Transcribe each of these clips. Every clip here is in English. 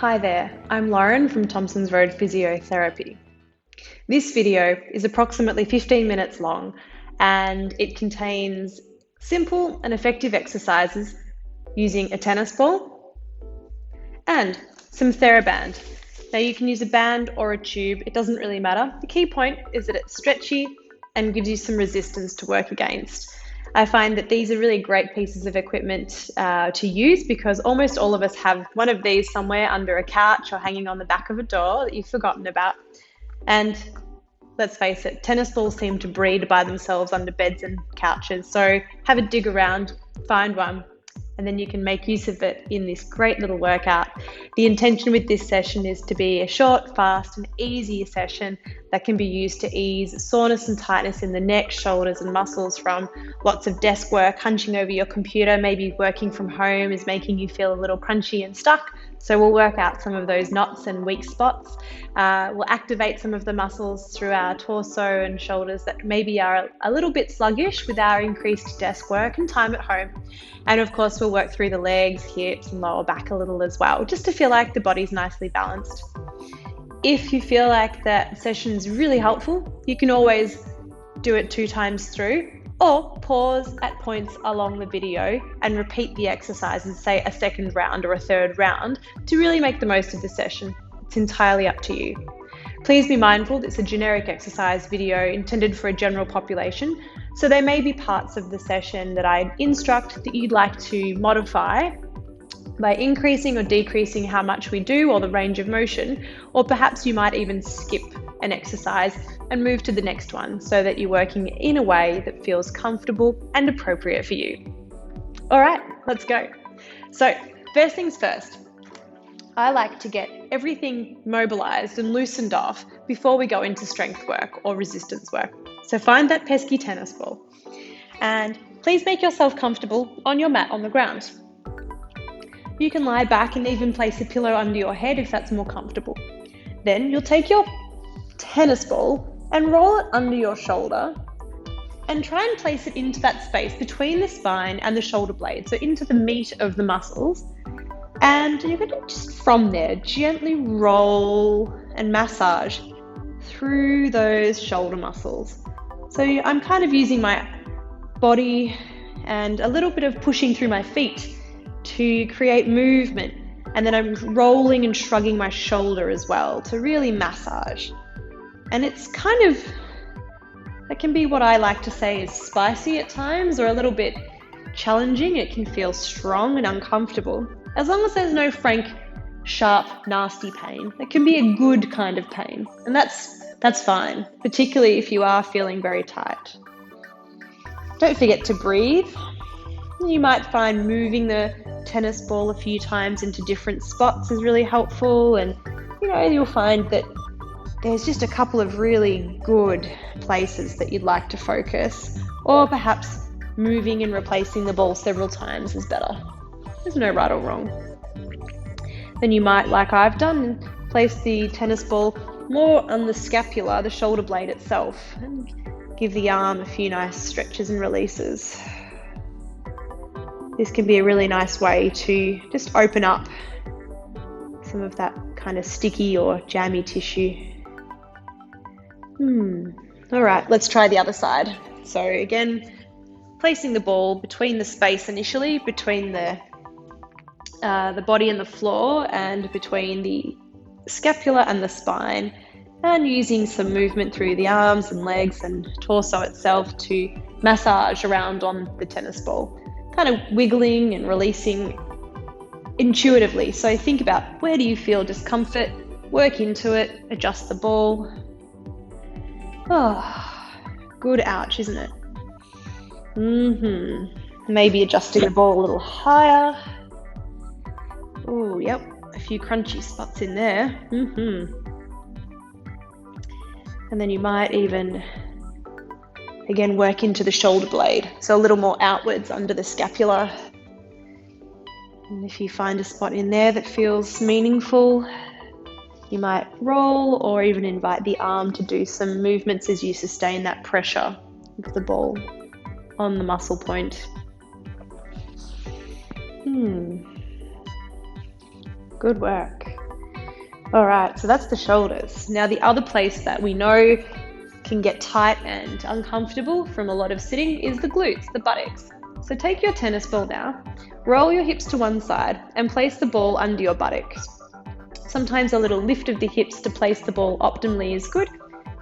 Hi there, I'm Lauren from Thompson's Road Physiotherapy. This video is approximately 15 minutes long and it contains simple and effective exercises using a tennis ball and some Theraband. Now you can use a band or a tube, it doesn't really matter. The key point is that it's stretchy and gives you some resistance to work against. I find that these are really great pieces of equipment to use because almost all of us have one of these somewhere under a couch or hanging on the back of a door that you've forgotten about. And let's face it, tennis balls seem to breed by themselves under beds and couches. So have a dig around, find one, and then you can make use of it in this great little workout. The intention with this session is to be a short, fast, and easy session that can be used to ease soreness and tightness in the neck, shoulders, and muscles from lots of desk work, hunching over your computer. Maybe working from home is making you feel a little crunchy and stuck. So we'll work out some of those knots and weak spots. We'll activate some of the muscles through our torso and shoulders that maybe are a little bit sluggish with our increased desk work and time at home. And of course, we'll work through the legs, hips, and lower back a little as well, just to feel like the body's nicely balanced. If you feel like that session's really helpful, you can always do it 2 times through, or pause at points along the video and repeat the exercises, say a second round or a third round, to really make the most of the session. It's entirely up to you. Please be mindful that it's a generic exercise video intended for a general population, so there may be parts of the session that I instruct that you'd like to modify by increasing or decreasing how much we do or the range of motion, or perhaps you might even skip an exercise and move to the next one so that you're working in a way that feels comfortable and appropriate for you. All right, let's go. So first things first, I like to get everything mobilized and loosened off before we go into strength work or resistance work. So find that pesky tennis ball and please make yourself comfortable on your mat on the ground. You can lie back and even place a pillow under your head if that's more comfortable. Then you'll take your tennis ball and roll it under your shoulder and try and place it into that space between the spine and the shoulder blade, so into the meat of the muscles. And you're going to just from there gently roll and massage through those shoulder muscles. So I'm kind of using my body and a little bit of pushing through my feet to create movement, and then I'm rolling and shrugging my shoulder as well to really massage. And it's kind of, that can be what I like to say is spicy at times, or a little bit challenging. It can feel strong and uncomfortable, as long as there's no frank, sharp, nasty pain. It can be a good kind of pain, and that's fine, particularly if you are feeling very tight. Don't forget to breathe. You might find moving the tennis ball a few times into different spots is really helpful, and you'll find that there's just a couple of really good places that you'd like to focus, or perhaps moving and replacing the ball several times is better. There's no right or wrong. Then you might, like I've done, place the tennis ball more on the scapula, the shoulder blade itself, and give the arm a few nice stretches and releases. This can be a really nice way to just open up some of that kind of sticky or jammy tissue. All right, let's try the other side. So again, placing the ball between the space initially, between the body and the floor, and between the scapula and the spine, and using some movement through the arms and legs and torso itself to massage around on the tennis ball, kind of wiggling and releasing intuitively. So think about, where do you feel discomfort? Work into it, adjust the ball. Oh, good ouch, isn't it? Maybe adjusting the ball a little higher. Oh, yep, a few crunchy spots in there. And then you might even, again, work into the shoulder blade, so a little more outwards under the scapula. And if you find a spot in there that feels meaningful, you might roll or even invite the arm to do some movements as you sustain that pressure of the ball on the muscle point. Good work. All right, so that's the shoulders. Now the other place that we know can get tight and uncomfortable from a lot of sitting is the glutes, the buttocks. So take your tennis ball now, roll your hips to one side and place the ball under your buttocks. Sometimes a little lift of the hips to place the ball optimally is good.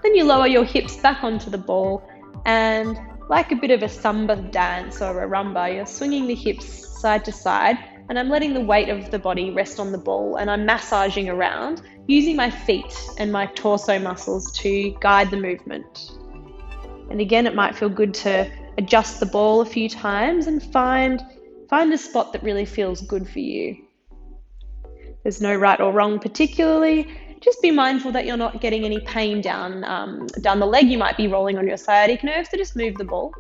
Then you lower your hips back onto the ball and like a bit of a samba dance or a rumba, you're swinging the hips side to side and I'm letting the weight of the body rest on the ball and I'm massaging around using my feet and my torso muscles to guide the movement. And again, it might feel good to adjust the ball a few times and find a spot that really feels good for you. There's no right or wrong particularly. Just be mindful that you're not getting any pain down the leg. You might be rolling on your sciatic nerve, so just move the ball.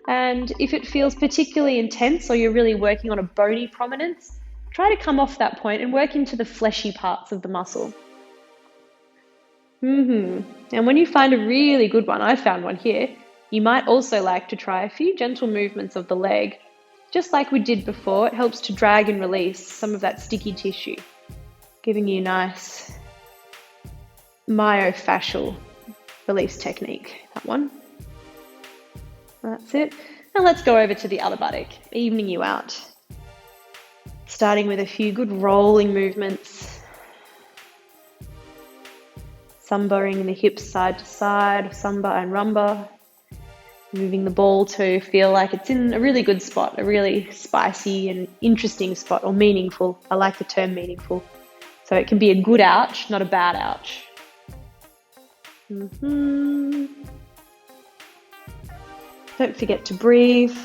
And if it feels particularly intense or you're really working on a bony prominence, try to come off that point and work into the fleshy parts of the muscle. And when you find a really good one, I found one here, you might also like to try a few gentle movements of the leg. Just like we did before, it helps to drag and release some of that sticky tissue, giving you nice myofascial release technique, that one. That's it. Now let's go over to the other buttock, evening you out. Starting with a few good rolling movements. Sambaing the hips side to side, samba and rumba. Moving the ball to feel like it's in a really good spot, a really spicy and interesting spot, or meaningful. I like the term meaningful. So it can be a good ouch, not a bad ouch. Don't forget to breathe.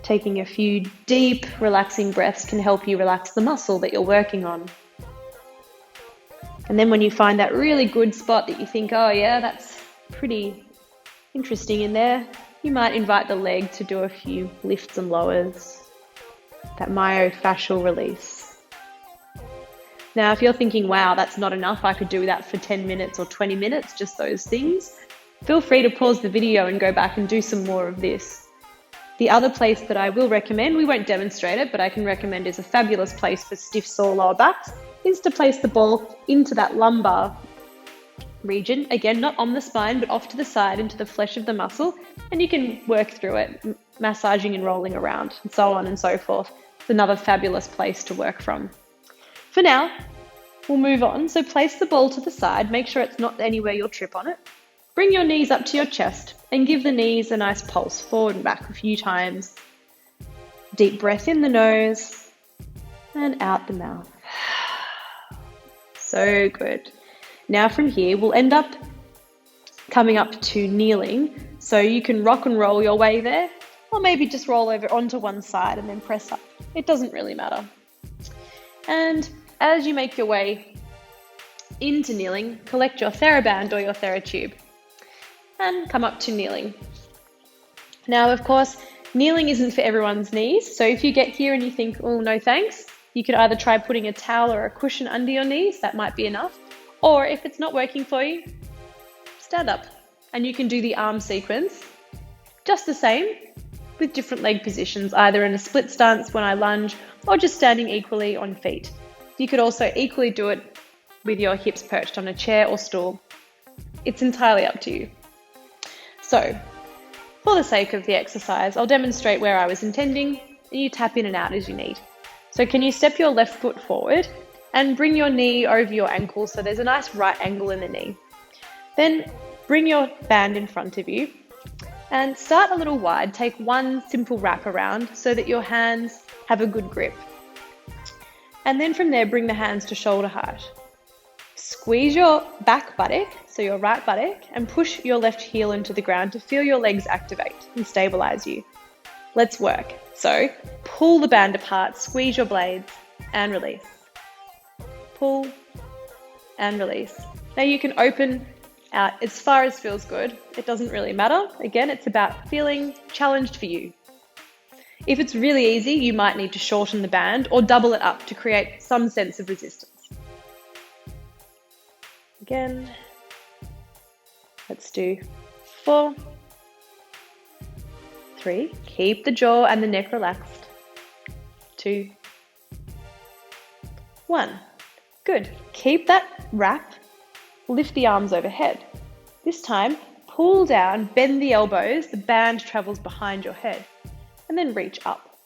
Taking a few deep, relaxing breaths can help you relax the muscle that you're working on. And then when you find that really good spot that you think, oh yeah, that's pretty interesting in there, you might invite the leg to do a few lifts and lowers, that myofascial release. Now, if you're thinking, wow, that's not enough, I could do that for 10 minutes or 20 minutes, just those things, feel free to pause the video and go back and do some more of this. The other place that I will recommend, we won't demonstrate it, but I can recommend is a fabulous place for stiff sore lower backs, is to place the ball into that lumbar region. Again, not on the spine, but off to the side into the flesh of the muscle, and you can work through it, massaging and rolling around, and so on and so forth. It's another fabulous place to work from. For now, we'll move on. So place the ball to the side, make sure it's not anywhere you'll trip on it. Bring your knees up to your chest and give the knees a nice pulse forward and back a few times. Deep breath in the nose and out the mouth. So good. Now from here, we'll end up coming up to kneeling. So you can rock and roll your way there, or maybe just roll over onto one side and then press up. It doesn't really matter. And as you make your way into kneeling, collect your Theraband or your Theratube and come up to kneeling. Now, of course, kneeling isn't for everyone's knees. So if you get here and you think, oh, no thanks, you could either try putting a towel or a cushion under your knees. That might be enough. Or if it's not working for you, stand up and you can do the arm sequence just the same with different leg positions, either in a split stance when I lunge or just standing equally on feet. You could also equally do it with your hips perched on a chair or stool. It's entirely up to you. So, for the sake of the exercise, I'll demonstrate where I was intending and you tap in and out as you need. So can you step your left foot forward and bring your knee over your ankle so there's a nice right angle in the knee. Then bring your band in front of you and start a little wide. Take one simple wrap around so that your hands have a good grip. And then from there, bring the hands to shoulder height. Squeeze your back buttock, so your right buttock, and push your left heel into the ground to feel your legs activate and stabilize you. Let's work. So pull the band apart, squeeze your blades and release. Pull and release. Now you can open out as far as feels good. It doesn't really matter. Again, it's about feeling challenged for you. If it's really easy, you might need to shorten the band or double it up to create some sense of resistance. Again, let's do 4, 3, keep the jaw and the neck relaxed. 2, 1. Good. Keep that wrap. Lift the arms overhead. This time, pull down, bend the elbows, the band travels behind your head, and then reach up.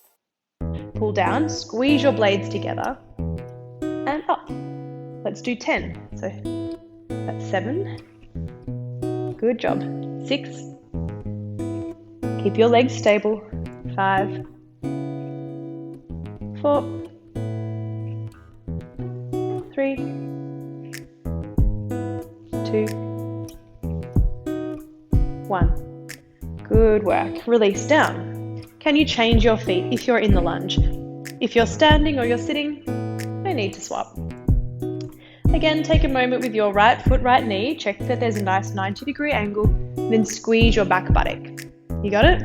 Pull down, squeeze your blades together, and up. Let's do 10. So that's 7. Good job. 6. Keep your legs stable. 5. 4. 3. 2. 1. Good work. Release down. Can you change your feet if you're in the lunge? If you're standing or you're sitting, no need to swap. Again, take a moment with your right foot, right knee. Check that there's a nice 90-degree angle. Then squeeze your back buttock. You got it?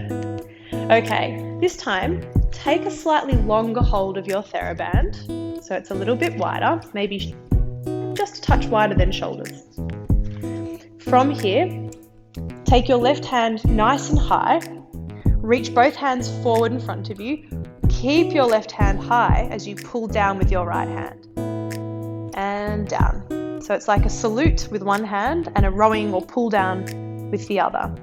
Okay, this time, take a slightly longer hold of your Theraband. So it's a little bit wider, maybe just a touch wider than shoulders. From here, take your left hand nice and high. Reach both hands forward in front of you. Keep your left hand high as you pull down with your right hand. And down. So it's like a salute with one hand and a rowing or pull down with the other.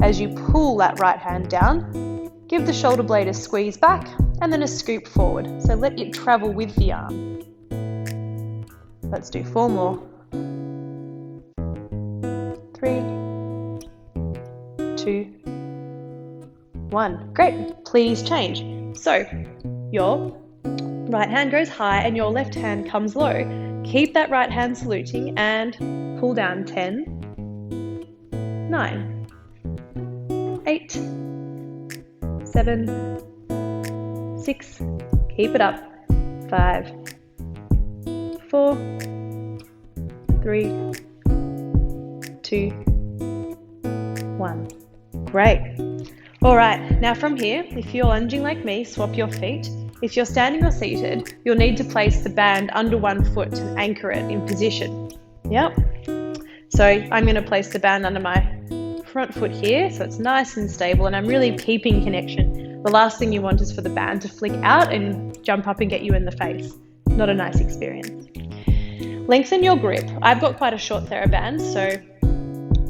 As you pull that right hand down, give the shoulder blade a squeeze back and then a scoop forward. So let it travel with the arm. Let's do 4 more. 3, 2, 1. Great. Please change. So your right hand goes high and your left hand comes low. Keep that right hand saluting and pull down. 10, 9, 8, 7, 6, keep it up. 5, 4, 3, 2, 1. Great. All right, now from here, if you're lunging like me, swap your feet. If you're standing or seated, you'll need to place the band under one foot and anchor it in position. Yep. So I'm going to place the band under my front foot here, so it's nice and stable, and I'm really keeping connection. The last thing you want is for the band to flick out and jump up and get you in the face. Not a nice experience. Lengthen your grip. I've got quite a short Theraband, so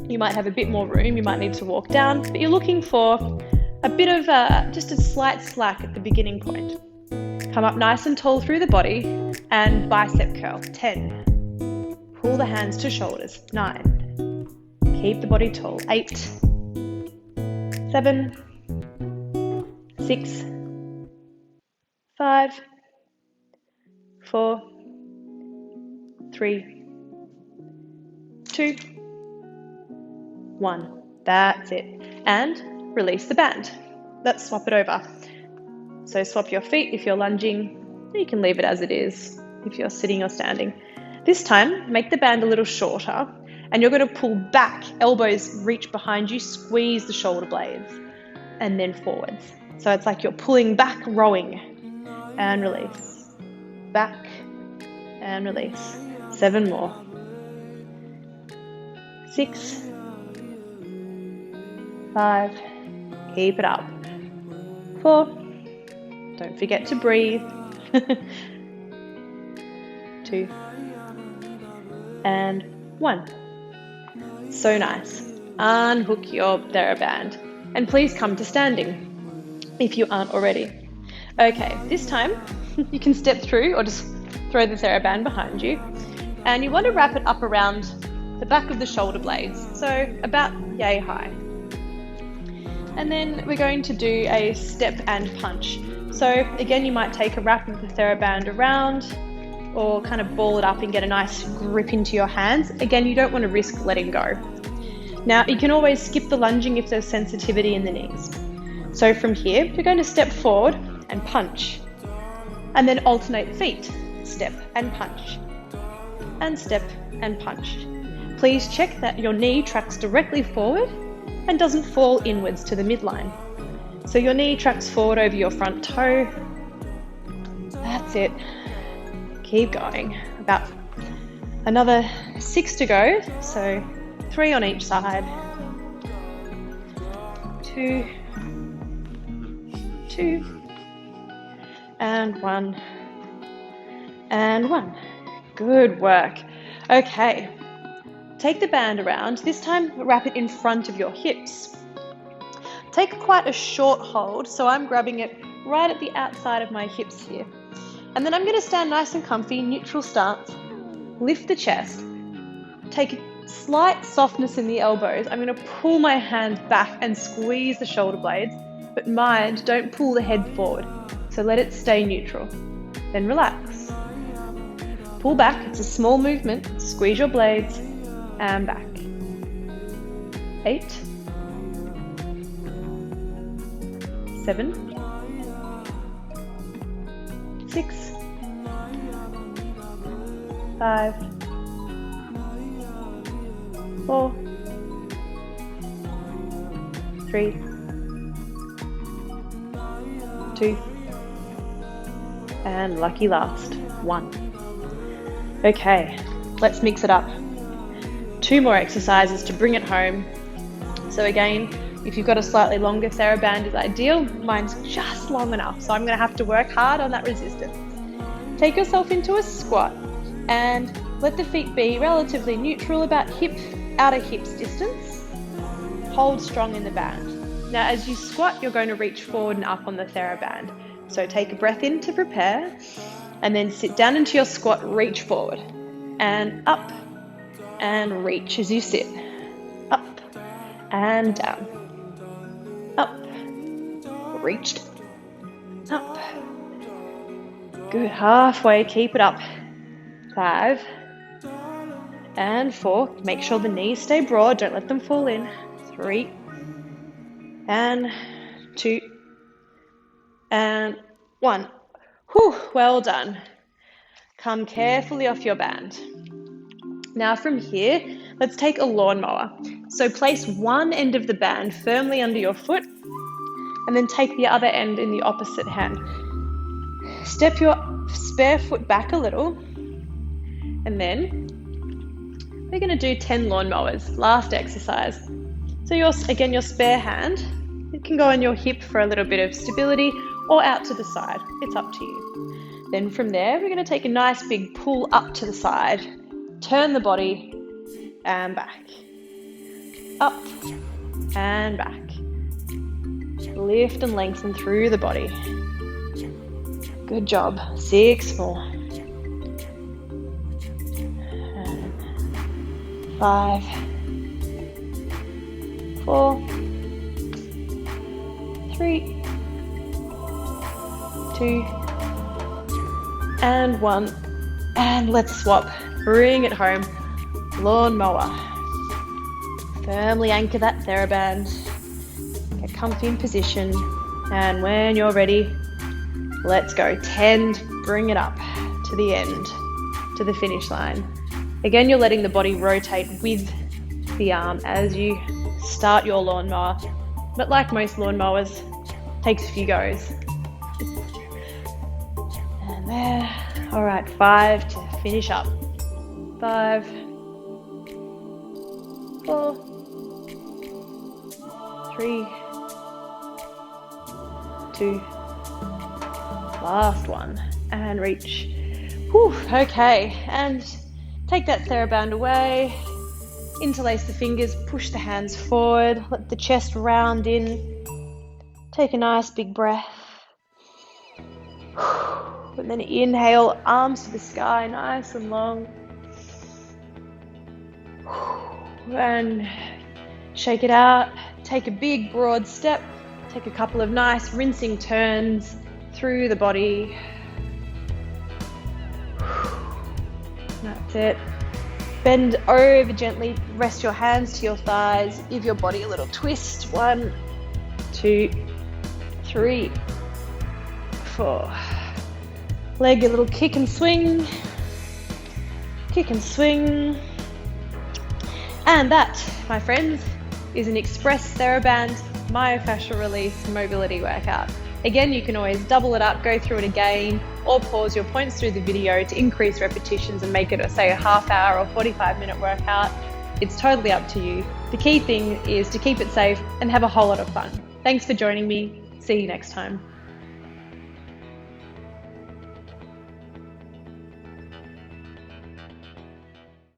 you might have a bit more room. You might need to walk down, but you're looking for a bit of just a slight slack at the beginning point. Come up nice and tall through the body and bicep curl. 10. Pull the hands to shoulders. 9. Keep the body tall. 8. 7. 6. 5. 4. 3. 2. 1. That's it. And release the band. Let's swap it over. So swap your feet if you're lunging. You can leave it as it is if you're sitting or standing. This time, make the band a little shorter and you're going to pull back. Elbows reach behind you, squeeze the shoulder blades and then forwards. So it's like you're pulling back, rowing and release. Back and release. 7 more. 6. 5. Keep it up. 4. Don't forget to breathe. 2. And 1. So nice. Unhook your Theraband. And please come to standing if you aren't already. Okay, this time you can step through or just throw the Theraband behind you. And you want to wrap it up around the back of the shoulder blades. So about yay high. And then we're going to do a step and punch. So again, you might take a wrap of the Theraband around or kind of ball it up and get a nice grip into your hands. Again, you don't want to risk letting go. Now, you can always skip the lunging if there's sensitivity in the knees. So from here, you're going to step forward and punch. And then alternate feet. Step and punch. And step and punch. Please check that your knee tracks directly forward and doesn't fall inwards to the midline. So your knee tracks forward over your front toe. That's it. Keep going. About another 6 to go. So 3 on each side. 2. 2. And 1. And 1. Good work. Okay, take the band around. This time, wrap it in front of your hips. Take quite a short hold, so I'm grabbing it right at the outside of my hips here. And then I'm going to stand nice and comfy, neutral stance. Lift the chest. Take a slight softness in the elbows. I'm going to pull my hand back and squeeze the shoulder blades, but mind, don't pull the head forward. So let it stay neutral. Then relax. Pull back, it's a small movement. Squeeze your blades and back. 8, 7, 6, 5, 4, 3, 2, and lucky last, 1. Okay, let's mix it up. 2 more exercises to bring it home. So again, if you've got a slightly longer Theraband is ideal. Mine's just long enough, so I'm going to have to work hard on that resistance. Take yourself into a squat and let the feet be relatively neutral, about outer hips distance. Hold strong in the band. Now as you squat, you're going to reach forward and up on the Theraband. So take a breath in to prepare, and then sit down into your squat, reach forward, and up, and reach as you sit. Up, and down. Up, reached, up. Good, halfway, keep it up. 5, and 4. Make sure the knees stay broad, don't let them fall in. 3, and 2, and 1. Whew, well done. Come carefully off your band. Now from here, let's take a lawnmower. So place one end of the band firmly under your foot, and then take the other end in the opposite hand. Step your spare foot back a little, and then we're going to do 10 lawnmowers, last exercise. So your spare hand, it can go on your hip for a little bit of stability, or out to the side, it's up to you. Then from there, we're going to take a nice big pull up to the side, turn the body, and back. Up, and back. Lift and lengthen through the body. Good job. 6 more. And 5, 4, 3, 2, and 1. And let's swap. Bring it home. Lawnmower. Firmly anchor that Theraband. Get comfy in position. And when you're ready, let's go. 10. Bring it up to the end, to the finish line. Again, you're letting the body rotate with the arm as you start your lawnmower. But like most lawnmowers, takes a few goes. And there. All right, 5 to finish up. 5, 4, 3, 2, last one, and reach. Whew, okay, and take that Theraband away, interlace the fingers, push the hands forward, let the chest round in, take a nice big breath, and then inhale, arms to the sky, nice and long, and shake it out, take a big broad step, take a couple of nice rinsing turns through the body. That's it. Bend over gently, rest your hands to your thighs, give your body a little twist. 1, 2, 3, 4. Leg a little kick and swing. Kick and swing. And that, my friends, is an Express Theraband myofascial release mobility workout. Again, you can always double it up, go through it again, or pause your points through the video to increase repetitions and make it, say, a half-hour or 45-minute workout. It's totally up to you. The key thing is to keep it safe and have a whole lot of fun. Thanks for joining me. See you next time.